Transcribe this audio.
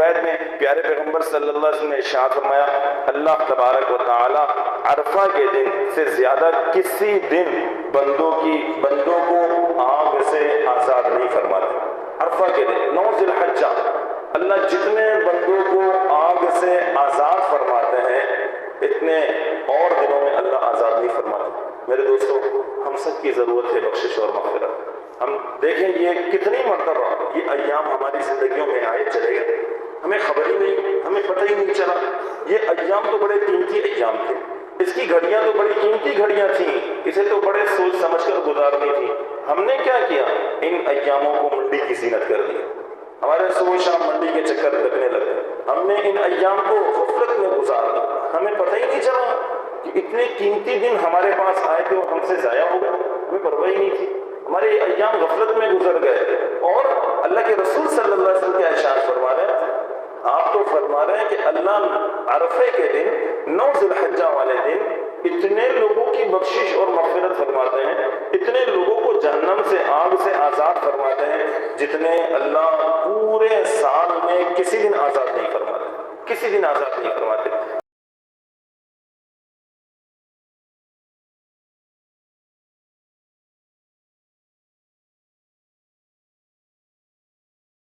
روایت میں پیارے پیغمبر صلی اللہ علیہ وسلم نے ارشاد فرمایا اللہ تبارک و تعالی عرفہ کے دن سے زیادہ کسی دن بندوں کو آگ سے آزاد نہیں فرماتے. عرفہ کے دن 9 ذی الحجہ اللہ جتنے بندوں کو آگ سے آزاد فرماتے ہیں اتنے اور دنوں میں اللہ آزاد نہیں فرماتے. میرے دوستو ہم سب کی ضرورت ہے بخشش اور مغفرت. ہم دیکھیں یہ کتنی مرتبہ یہ ایام ہماری زندگیوں میں آئے چلے گئے, ہمیں خبر ہی نہیں, ہمیں پتہ ہی نہیں چلا. یہ ایام تو بڑے قیمتی ایام تھے, اس کی گھڑیاں تو بڑی قیمتی گھڑیاں تھیں, اسے تو بڑے سوچ سمجھ کر گزارنی تھی. ہم نے کیا کیا, ان ایاموں کو منڈی کی زینت کر دی. ہمارے صبح شام منڈی کے چکر لگنے لگے. ہم نے ان ایام کو غفلت میں گزار دیا, ہمیں پتہ ہی نہیں چلا کہ اتنے قیمتی دن ہمارے پاس آئے تھے اور ہم سے ضائع ہو گئے, ہمیں پرواہ ہی نہیں تھی. ہمارے ایام غفلت میں گزر گئے. اور اللہ کے رسول صلی اللہ علیہ وسلم کیا ارشاد فرما رہے ہیں, آپ تو فرما رہے ہیں کہ اللہ عرفے کے دن 9 ذی الحجہ والے دن اتنے لوگوں کی بخشش اور مغفرت فرماتے ہیں, اتنے لوگوں کو جہنم سے آگ سے آزاد فرماتے ہیں جتنے اللہ پورے سال میں کسی دن آزاد نہیں فرماتے, کسی دن آزاد نہیں فرماتے.